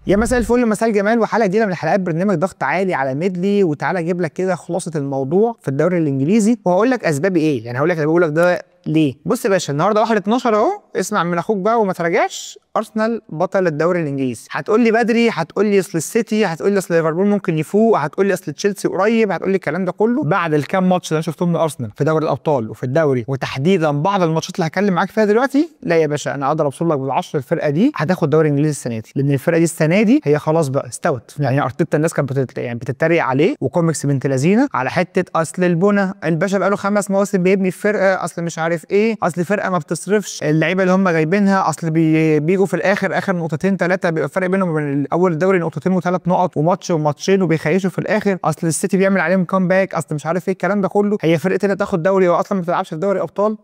يا مساء الفل مساء الجمال وحلقه جديده من حلقات برنامج ضغط عالي على ميدلي. وتعالى اجيب لك كده خلاصه الموضوع في الدوري الانجليزي وهقول لك اسباب ايه. يعني هقول لك اللي بقول لك ده ليه. بص يا باشا، النهارده 1/12 اهو، اسمع من اخوك بقى وما تراجعش. ارسنال بطل الدوري الانجليزي. هتقول لي بدري، هتقول لي اصل السيتي، هتقول لي اصل ليفربول ممكن يفوق، هتقول لي اصل تشيلسي قريب، هتقول لي الكلام ده كله بعد الكام ماتش اللي انا شفتهم من ارسنال في دوري الابطال وفي الدوري، وتحديدا بعض الماتشات اللي هكلم معاك فيها دلوقتي. لا يا باشا، انا اقدر اوصل لك بالعشر الفرقه دي هتاخد دوري انجليزي السنه دي، لان الفرقه دي السنه دي هي خلاص بقى استوت. يعني ارتيتا الناس كانت بتتريق عليه وكوميكس بنت لذينه على حته اصل البنا الباشا بقى له 5 مواسم بيبني الفرقه، اصل مش عارف ايه، اصل فرقه ما بتصرفش، اللعيبه اللي هم جايبينها اصل بيجوا في اخر نقطتين 3 بيبقى الفرق بينهم وبين اول الدوري نقطتين و3 نقط وماتش وماتشين وبيخيشوا في الاخر، اصل السيتي بيعمل عليهم كامباك، اصل مش عارف ايه الكلام ده كله. هي فرقه اللي تاخد دوري واصلا ما بتلعبش في دوري ابطال.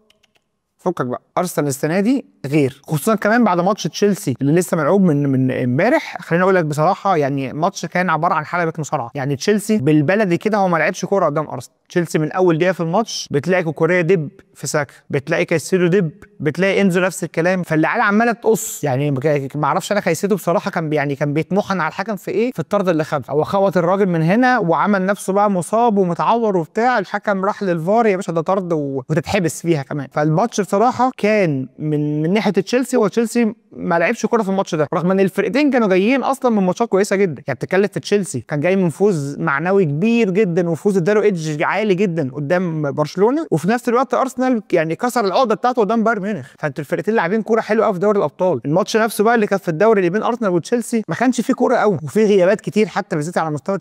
فكك بقى. ارسنال السنه دي غير، خصوصا كمان بعد ماتش تشيلسي اللي لسه ملعوب من امبارح. خليني اقول لك بصراحه، يعني ماتش كان عباره عن حلبة مصارعه. يعني تشيلسي بالبلدي كده هو ما لعبش كوره قدام ارسنال. تشيلسي من اول دقيقه في الماتش بتلاقي كوكوريا دب في ساكا، بتلاقي كايسيدو دب، بتلاقي انزو نفس الكلام، فالعيال عماله تقص. يعني ما اعرفش انا كايسيدو بصراحه كان بيتمحن على الحكم في ايه، في الطرد اللي خده. هو خبط الراجل من هنا وعمل نفسه بقى مصاب ومتعور وبتاع، الحكم راح للفار يا باشا ده طرد وتتحبس فيها كمان. فالماتش بصراحه كان من ناحيه تشيلسي، وتشيلسي ما لعبش كوره في الماتش ده، رغم ان الفرقتين كانوا جايين اصلا من ماتشات كويسه جدا. يعني بتتكلم في تشيلسي كان جاي من فوز معنوي كبير جدا وفوز اداله ايدج عالي جدا قدام برشلونه، وفي نفس الوقت ارسنال يعني كسر العقده بتاعته قدام بايرن ميونخ. فانتوا الفرقتين لاعبين كوره حلوه قوي في دوري الابطال. الماتش نفسه بقى اللي كان في الدوري اللي بين ارسنال وتشيلسي ما كانش فيه كوره قوي، وفي غيابات كتير حتى بالذات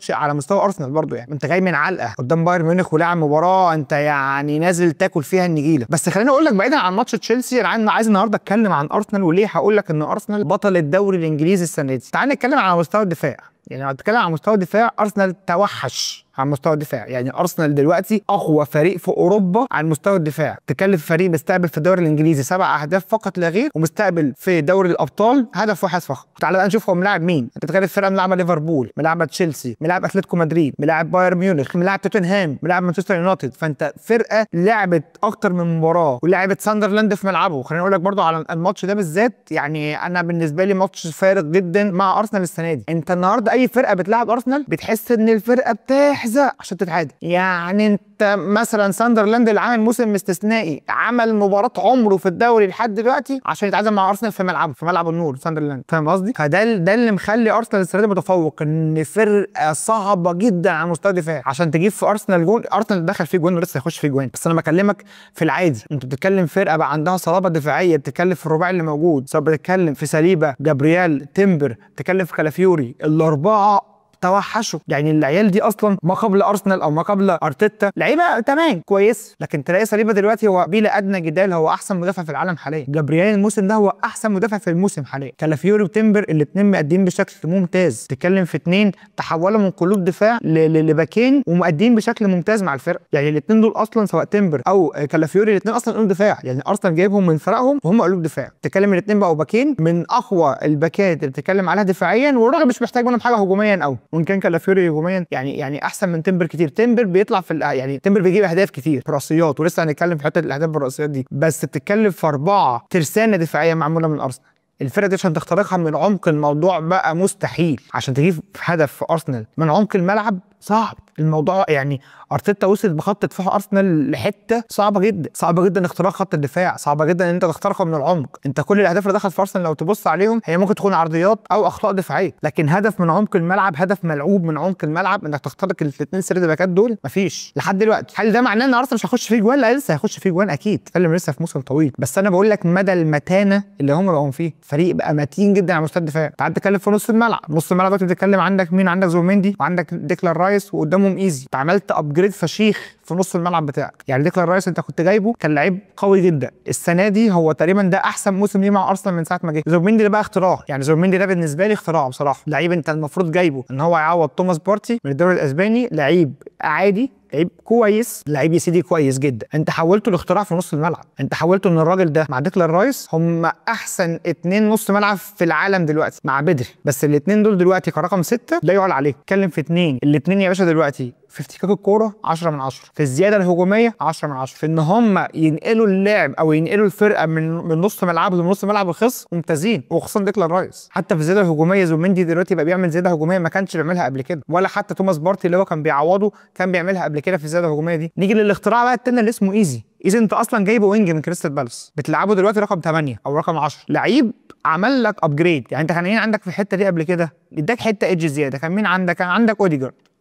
على مستوى ارسنال برضو. يعني انت جاي من علقه قدام بايرن ميونخ ولاعب مباراه انت يعني نازل تاكل فيها النجيله. بس خليني اقول لك بعيدا عن ماتش تشيلسي، انا عايز النهارده اتكلم عن ارسنال. وليه هقول لك ان ارسنال بطل الدوري الانجليزي السنه دي؟ تعال نتكلم على مستوى الدفاع. يعني لو هتتكلم على مستوى الدفاع، ارسنال توحش على مستوى الدفاع. يعني ارسنال دلوقتي اقوى فريق في اوروبا على مستوى الدفاع. تكلف فريق مستقبل في الدوري الانجليزي 7 اهداف فقط لا غير، ومستقبل في دوري الابطال هدف واحد فقط. تعالى بقى نشوف هو ملاعب مين. انت تخيل فرقه ملاعبه ليفربول، ملاعبه تشيلسي، ملاعب اتلتيكو مدريد، ملاعب بايرن ميونخ، ملاعب توتنهام، ملاعب مانشستر يونايتد. فانت فرقه لعبت اكتر من مباراه ولعبت ساندرلاند في ملعبه. خليني اقول لك برضو على الماتش ده بالذات، يعني انا بالنسبه لي ماتش فارق جدا مع ارسنال السنه دي. انت النهارده اي فرقه بتلعب ارسنال بتحس ان الفرقه بتحزق عشان تتعادل. يعني انت مثلا ساندرلاند اللي عامل موسم استثنائي، عمل مباراه عمره في الدوري لحد دلوقتي عشان يتعادل مع ارسنال في ملعبه، في ملعب النور ساندرلاند. فاهم قصدي؟ فده اللي مخلي ارسنال السنه دي متفوق، ان فرقه صعبه جدا على مستوى الدفاع عشان تجيب في ارسنال جون. ارسنال دخل فيه جون ولسه هيخش فيه جوان، بس انا بكلمك في العادي. انت بتتكلم فرقه بقى عندها صلابه دفاعيه، بتتكلم في الرباعي اللي موجود، سواء بتتكلم في ساليبا، جابرييل، تيمبر، بتتكلم في كالافيوري، الاربعه توحشوا. يعني العيال دي اصلا ما قبل ارسنال او ما قبل ارتيتا لعيبه تمام كويس، لكن تلاقي ساليبا دلوقتي هو بلا ادنى جدال هو احسن مدافع في العالم حاليا. جابرييل الموسم ده هو احسن مدافع في الموسم حاليا. كالافيوري وتمبر الاثنين مقدمين بشكل ممتاز. تتكلم في 2 تحولوا من قلوب دفاع لباكين ومقدمين بشكل ممتاز مع الفرقه. يعني الاثنين دول اصلا سواء تمبر او كالافيوري الاثنين اصلا قلوب دفاع. يعني ارسنال جايبهم من فرقهم وهم قلوب دفاع. تتكلم الاثنين بقوا باكين من اقوى الباكات اللي بتتكلم عليها دفاعيا، والراجل مش محتاج منهم حاجه هجوميا قوي، وان كان كالافيوري هجوميا يعني احسن من تمبر كتير. تمبر بيطلع يعني تمبر بيجيب اهداف كتير براسيات، ولسه هنتكلم في حته الاهداف بالراسيات دي. بس بتتكلم في 4 ترسانه دفاعيه معموله من ارسنال. الفرقه دي عشان تخترقها من عمق الموضوع بقى مستحيل. عشان تجيب هدف في ارسنال من عمق الملعب صعب الموضوع. يعني ارتيتا وصل بخط دفاع ارسنال لحته صعبه جدا، صعبه جدا اختراق خط الدفاع، صعبه جدا ان انت تخترقه من العمق. انت كل الاهداف اللي دخلت في ارسنال لو تبص عليهم هي ممكن تكون عرضيات او اخطاء دفاعيه، لكن هدف من عمق الملعب، هدف ملعوب من عمق الملعب انك تخترق الاثنين سرد باكات دول مفيش لحد دلوقتي. هل ده معناه ان ارسنال مش هيخش فيه جوان؟ لا لسه هيخش فيه جوان اكيد، اتكلم لسه في موسم طويل. بس انا بقول لك مدى المتانه اللي هم بقوا فيه، فريق بقى متين جدا على مستوى الدفاع. تعال تتكلم في نص الملعب. نص الملعب دلوقتي بتتكلم عندك مين؟ عندك زوميندي وعندك ديكلان رايس وقدامهم ايزي. انت عملت ابجريد فشيخ في نص الملعب بتاعك. يعني ديكلان رايس انت كنت جايبه كان لعيب قوي جدا، السنه دي هو تقريبا ده احسن موسم ليه مع ارسنال من ساعه ما جه. زوميندي ده بقى اختراع. يعني زوميندي ده بالنسبه لي اختراع بصراحه. لعيب انت المفروض جايبه ان هو يعوض توماس بارتي من الدوري الاسباني، لعيب عادي، لعيب كويس، لعيب يا سيدي كويس جدا. انت حولته لاختراع في نص الملعب. انت حولته ان الراجل ده مع ديكلان رايس هم احسن 2 نص ملعب في العالم دلوقتي مع بدري. بس الاثنين دول دلوقتي كرقم 6 لا يعلى عليه. اتكلم في 2 الاثنين يا باشا دلوقتي في افتكاك الكوره 10 من 10، في الزياده الهجوميه 10 من 10، في ان هم ينقلوا اللعب او ينقلوا الفرقه من نص ملعب لنص ملعب الخصم ممتازين، وخصوصا ديكلان رايس. حتى في الزياده الهجوميه زوميندي دلوقتي بقى بيعمل زياده هجوميه ما كانش بيعملها قبل كده، ولا حتى توماس بارتي اللي هو كان بيعوضه كان بيعملها قبل كده في الزياده الهجوميه دي. نيجي للاختراع بقى التاني اللي اسمه ايزي. ايزي انت اصلا جايبه وينج من كريستال بالاس، بتلعبه دلوقتي رقم 8 او رقم 10، لعيب عمل لك ابجريد. يعني انت كان مين عندك في الحته دي قبل كده؟ اداك حته ايدج زياده. كان مين عندك؟ كان عندك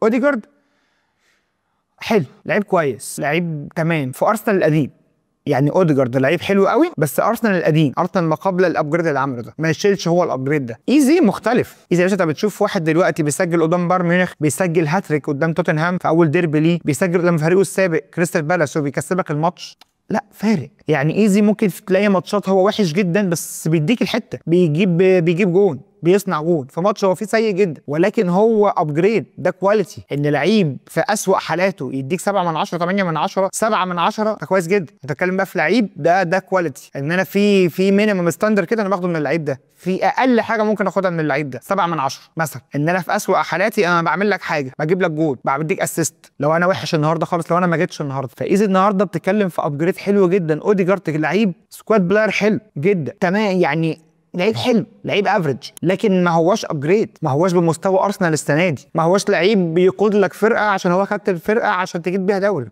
اوديجارد حلو، لعيب كويس، لعيب تمام في ارسنال القديم. يعني اوديجارد لعيب حلو قوي، بس ارسنال القديم، ارسنال ما قبل الابجريد اللي عمله ده، ما يشيلش هو الابجريد ده. ايزي مختلف. ايزي يا باشا انت بتشوف واحد دلوقتي بيسجل قدام بايرن ميونخ، بيسجل هاتريك قدام توتنهام في اول ديربي ليه، بيسجل قدام فريقه السابق كريستال بالاس وبيكسبك الماتش. لا فارق. يعني ايزي ممكن تلاقي ماتشات هو وحش جدا بس بيديك الحته، بيجيب جون، بيصنع جون. في ماتش هو فيه سيء جدا ولكن هو ابجريد، ده كواليتي. ان لعيب في اسوأ حالاته يديك 7 من 10 8 من 10 7 من 10، ده كويس جدا. انت بتتكلم بقى في لعيب ده كواليتي. ان انا في مينيمم ستاندر كده انا باخده من اللعيب ده، في اقل حاجه ممكن اخدها من اللعيب ده 7 من 10 مثلا. ان انا في اسوأ حالاتي انا بعمل لك حاجه، بجيب لك جول، بديك اسيست لو انا وحش النهارده خالص، لو انا ما جيتش النهارده. فايزي النهارده بتتكلم في ابجريد حلو جدا. اوديجارد لعيب سكواد بلاير حلو جدا تمام، يعني لعيب حلو، لعيب افريج، لكن ما هواش ابجريد، ما هواش بمستوى ارسنال السنه دي، ما هواش لعيب بيقود لك فرقه عشان هو خدت الفرقه عشان تجيب بيها دوري.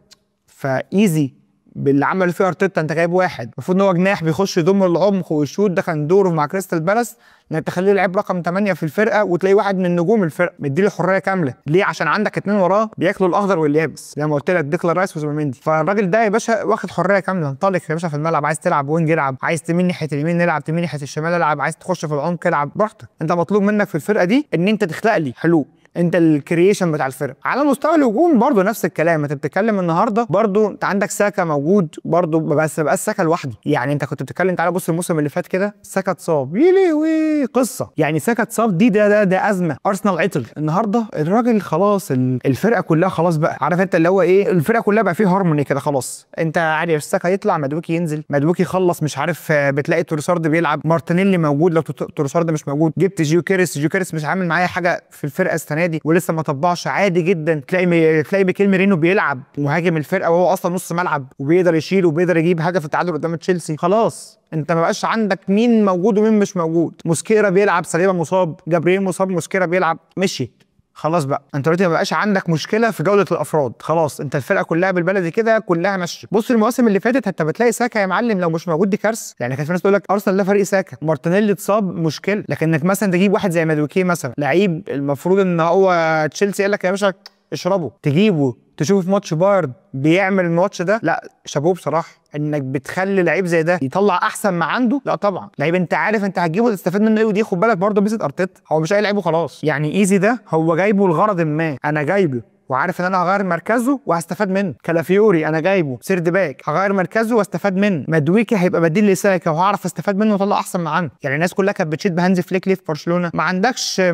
فايزي باللي عمل فيه ارتيتا، انت جايب واحد المفروض ان هو جناح بيخش يضم العمق ويشوط، ده كان دوره مع كريستال بالاس انك تخليه لعيب رقم 8 في الفرقه، وتلاقي واحد من نجوم الفرقه مديله حريه كامله. ليه؟ عشان عندك اتنين وراه بياكلوا الاخضر واليابس زي ما قلت لك، ديكلان رايس وزوبيميندي. فالراجل ده يا باشا واخد حريه كامله، انطلق يا باشا في الملعب، عايز تلعب وينج العب، عايز تميل ناحيه اليمين نلعب، تميل ناحيه الشمال العب، عايز تخش في العمق العب براحتك. انت مطلوب منك في الفرقه دي ان انت تخلق لي حلول، انت الكرييشن بتاع الفرقه. على مستوى الهجوم برضه نفس الكلام. انت بتتكلم النهارده برضه انت عندك ساكا موجود برضه، بس بقى ساكا لوحده. يعني انت كنت بتتكلم، تعالى بص الموسم اللي فات كده، ساكا اتصاب يلي قصه. يعني ساكا اتصاب دي ده ازمه، ارسنال عطل. النهارده الراجل خلاص، الفرقه كلها خلاص بقى، عارف انت اللي هو ايه، الفرقه كلها بقى فيه هارموني كده خلاص. انت عارف ساكا يطلع، مدوكي ينزل، مدوكي يخلص، مش عارف بتلاقي تروسارد بيلعب، مارتينيلي موجود لو تروسارد مش موجود، جبت جيوكيريس مش عامل معايا حاجه في الفرقه السنه دي ولسه ما طبعش، عادي جدا. تلاقي ميكيل ميرينو بيلعب مهاجم الفرقه وهو اصلا نص ملعب وبيقدر يشيل وبيقدر يجيب هدف التعادل قدام تشيلسي. خلاص انت ما بقاش عندك مين موجود ومين مش موجود. موسكيرا بيلعب، سليبا مصاب، جابرييل مصاب، موسكيرا بيلعب، مشيت خلاص بقى. انت دلوقتي ما بقاش عندك مشكله في جوده الافراد، خلاص انت الفرقه كلها بالبلدي كده كلها ماشيه. بص المواسم اللي فاتت انت بتلاقي ساكا يا معلم لو مش موجود دي كارثه. يعني كان في ناس تقول لك ارسنال ده فريق ساكا، مارتينيلي اتصاب مشكله، لكن انك مثلا تجيب واحد زي مادوكي مثلا، لعيب المفروض ان هو تشيلسي قال لك يا باشا اشربه، تجيبه تشوفه في ماتش بايرن بيعمل الماتش ده، لا شابوه بصراحه. انك بتخلي لعيب زي ده يطلع احسن ما عنده، لا طبعا. لعيب انت عارف انت هتجيبه تستفاد منه ايه، ودي خد بالك برضه ميزه ارتيتا، هو مش اي لعيب وخلاص. يعني ايزي ده هو جايبه لغرض ما، انا جايبه وعارف ان انا هغير مركزه وهستفاد منه. كالافيوري انا جايبه سيرد باك، هغير مركزه واستفاد منه. مدويكي هيبقى بديل لساكا وهعرف استفاد منه واطلع احسن ما عنده. يعني الناس كلها كانت بتشيد بهانز فليك ليه في برشلونه، ما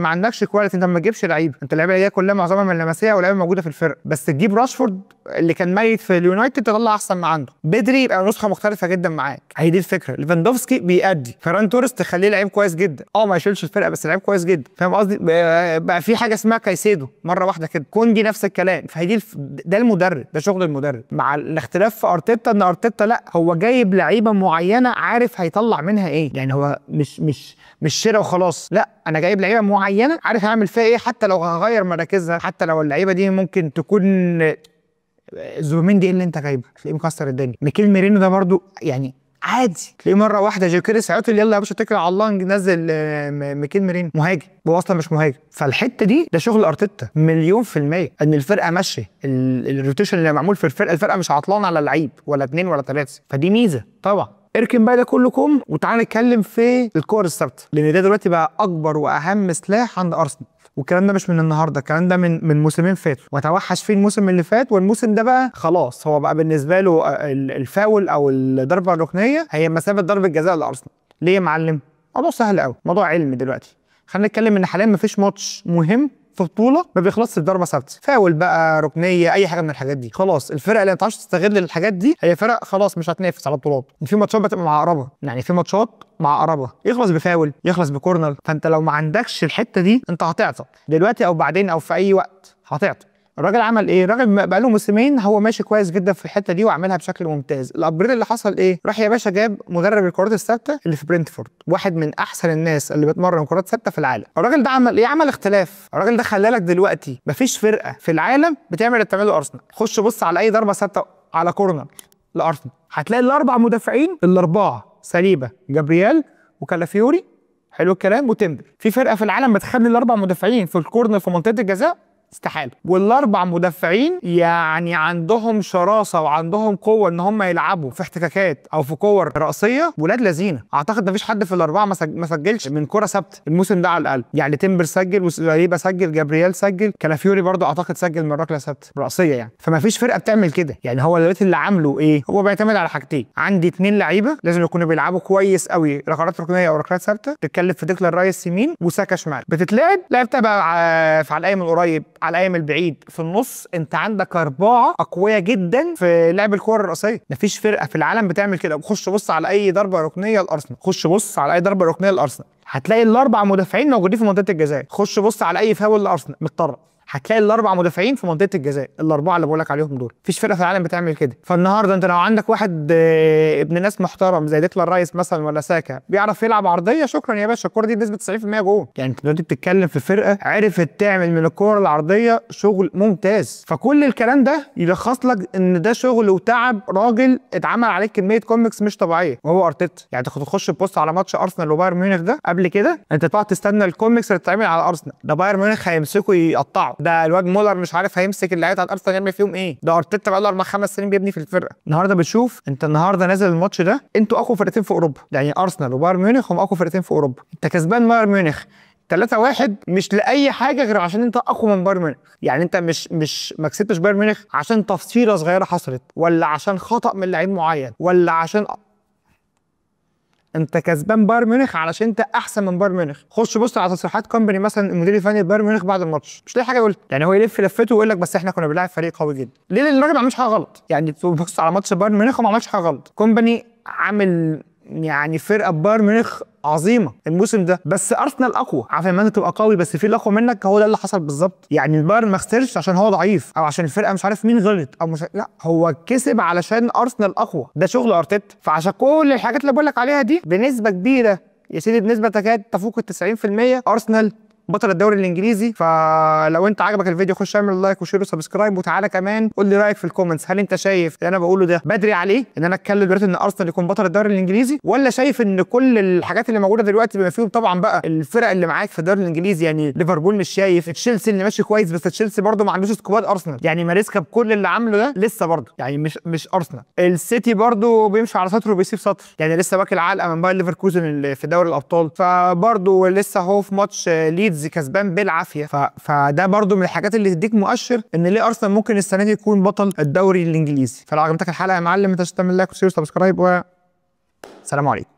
عندكش كواليتي، انت ما تجيبش لعيبه، انت اللعيبه دي كلها معظمها من اللمسيه ولعيبه موجوده في الفرق، بس تجيب راشفورد اللي كان ميت في اليونايتد تطلع احسن ما عنده. بدري يبقى نسخه مختلفه جدا معاك، هي دي الفكره. ليفاندوفسكي بيأدي، فيران توريس تخليه لعيب كويس جدا، ما يشيلش الفرقه بس لعيب كويس جدا، فاهم قصدي؟ بقى في حاجه اسمها كايسيدو مره واحده كده، كوندي نفس الكلام. فهي دي ده المدرب، ده شغل المدرب. مع الاختلاف في ارتيتا ان ارتيتا لا هو جايب لعيبه معينه عارف هيطلع منها ايه. يعني هو مش شراء وخلاص، لا انا جايب لعيبه معينه عارف هعمل فيها ايه، حتى لو هغير مراكزها، حتى لو اللعيبه دي ممكن تكون زوبيميندي اللي انت جايبه تلاقيه مكسر الدنيا. ميكيل ميرينو ده برضو يعني عادي، تلاقيه مره واحده جيوكيريس عطل يلا يا باشا اتكل على الله ننزل ميكيل ميرينو مهاجم، هو اصلا مش مهاجم. فالحته دي ده شغل ارتيتا مليون في الميه، ان الفرقه ماشيه، الروتيشن اللي معمول في الفرقه مش عطلانه على لعيب ولا اتنين ولا تلاته، فدي ميزه طبعا. اركن بقى ده كله كوم وتعالى نتكلم في الكور الثابته، لان ده دلوقتي بقى اكبر واهم سلاح عند ارسنال. والكلام ده مش من النهارده، الكلام ده من موسمين فاتوا، وتوحش فيه الموسم اللي فات، والموسم ده بقى خلاص هو بقى بالنسبه له الفاول او الضربه الركنيه هي مسافه ضربه جزاء لارسنال. ليه يا معلم؟ موضوع سهل قوي، موضوع علمي دلوقتي. خلينا نتكلم ان حاليا مفيش ماتش مهم في بطوله ما بيخلصش بضربه ثابته، فاول بقى ركنيه اي حاجه من الحاجات دي. خلاص الفرقه اللي ما بتعرفش تستغل الحاجات دي هي فرق خلاص مش هتنافس على بطولات. في ماتشات بتبقى معقربه، يعني في ماتشات معقربه يخلص بفاول يخلص بكورنر، فانت لو ما عندكش الحته دي انت هتعطل دلوقتي او بعدين او في اي وقت هتعطل. الراجل عمل ايه؟ الراجل بقى له موسمين هو ماشي كويس جدا في الحته دي وعاملها بشكل ممتاز. الابجريد اللي حصل ايه؟ راح يا باشا جاب مدرب الكرات الثابته اللي في برنتفورد، واحد من احسن الناس اللي بتمرن كرات ثابته في العالم. الراجل ده عمل ايه؟ عمل اختلاف. الراجل ده خلى لك دلوقتي مفيش فرقه في العالم بتعمل اللي بتعمله ارسنال. خش بص على اي ضربه ثابته على كورنر لارسنال، هتلاقي الاربع مدافعين، الاربعه ساليبا، جابرييل، وكالافيوري، حلو الكلام، وتمبر. في فرقه في العالم بتخلي الاربع مدافعين في الكورنر في منطقه الجزاء؟ استحاله. والاربع مدافعين يعني عندهم شراسه وعندهم قوه ان هم يلعبوا في احتكاكات او في كور راسيه ولاد لذينه. اعتقد مفيش حد في الاربعه ما سجلش من كره ثابته الموسم ده على الاقل. يعني تمبر سجل، وساليبا سجل، جابرييل سجل، كالافيوري برضو اعتقد سجل من ركله ثابته راسيه يعني. فما فيش فرقه بتعمل كده. يعني هو دلوقتي اللي عامله ايه؟ هو بيعتمد على حاجتين. عندي 2 لعيبه لازم يكونوا بيلعبوا كويس قوي ركلات ركنيه او ركلات ثابته. تتكلم في ديكلان رايس يمين وساكا شمال. بتتلعب لعبتها بقى على الايام القريب، على الايام البعيد. في النص انت عندك 4 اقوياء جدا في لعب الكور الراسيه. مفيش فرقه في العالم بتعمل كده. خش بص على اي ضربه ركنيه لارسنال، خش بص على اي ضربه ركنيه لارسنال، هتلاقي الاربع مدافعين موجودين في منطقه الجزاء. خش بص على اي فاول لارسنال متطرف، هتلاقي الاربع مدافعين في منطقه الجزاء. الاربعه اللي بقول لك عليهم دول مفيش فرقه في العالم بتعمل كده. فالنهارده انت لو عندك واحد ابن ناس محترم زي ديكلان رايس مثلا ولا ساكا بيعرف يلعب عرضيه، شكرا يا باشا، الكوره دي بنسبه 90% جول. يعني انت دلوقتي بتتكلم في فرقه عرفت تعمل من الكوره العرضيه شغل ممتاز. فكل الكلام ده يلخص لك ان ده شغل وتعب راجل اتعمل عليه كميه كوميكس مش طبيعيه، وهو ارتيتا. يعني تخش تبص على ماتش ارسنال وبايرن ميونخ ده قبل كده، انت تقعد تستنى الكوميكس اللي بتتعمل على ارسنال. ده بايرن ميونخ هيمسكوا يقطعوا، ده الواد مولر مش عارف هيمسك اللعيبه بتاعت ارسنال يعمل فيهم ايه. ده ارتيتا بقى له 4-5 سنين بيبني في الفرقه. النهارده بتشوف انت النهارده نازل الماتش ده، انتوا اقوى فرقتين في اوروبا. يعني ارسنال وبايرن ميونخ هم اقوى فرقتين في اوروبا. انت كسبان بايرن ميونخ 3-1 مش لاي حاجه غير عشان انت اقوى من بايرن ميونخ. يعني انت مش ما كسبتش بايرن ميونخ عشان تفصيله صغيره حصلت، ولا عشان خطا من لعيب معين، ولا عشان انت كسبان بايرن ميونخ علشان انت احسن من بايرن ميونخ. خش بص على تصريحات كومباني مثلا المدير الفني بايرن ميونخ بعد الماتش، مش لاقي حاجه يقولها. يعني هو يلف لفته ويقول لك بس احنا كنا بنلعب فريق قوي جدا. ليه؟ لان الراجل ما عملش حاجه غلط. يعني تبص على ماتش بايرن ميونخ وما عملش حاجه غلط. كومباني عامل يعني فرقه بايرن ميونخ عظيمه الموسم ده، بس ارسنال اقوى. عارف لما انت تبقى قوي بس في الاقوى منك، هو ده اللي حصل بالظبط. يعني البايرن ما خسرش عشان هو ضعيف او عشان الفرقه مش عارف مين غلط او مش، لا، هو كسب علشان ارسنال اقوى. ده شغل ارتيتا. فعشان كل الحاجات اللي بقول لك عليها دي بنسبه كبيره يا سيدي، بنسبه تكاد تفوق ال 90%، ارسنال بطل الدوري الانجليزي. فلو انت عجبك الفيديو خش اعمل لايك وشير وسبسكرايب، وتعالى كمان قول لي رايك في الكومنتس. هل انت شايف اللي انا بقوله ده بدري عليه ان انا اتكلم دلوقتي ان ارسنال يكون بطل الدوري الانجليزي، ولا شايف ان كل الحاجات اللي موجوده دلوقتي بما فيهم طبعا بقى الفرق اللي معاك في الدوري الانجليزي، يعني ليفربول مش شايف، تشيلسي اللي ماشي كويس بس تشيلسي برده ما عندوش سكواد ارسنال، يعني ماريسكا بكل اللي عامله ده لسه برده يعني مش ارسنال. السيتي برده بيمشي على سطر وبيسيب سطر، يعني لسه واكل علقه من باير ليفركوزن في دوري الابطال، فبرده لسه هو في ماتش ليدز كسبان بالعافيه. فده برضو من الحاجات اللي تديك مؤشر ان ليه ارسنال ممكن السنه دي يكون بطل الدوري الانجليزي. فلو عجبتك الحلقه يا معلم ما تنساش تعمل لايك وشير وسبسكرايب، وسلام عليكم.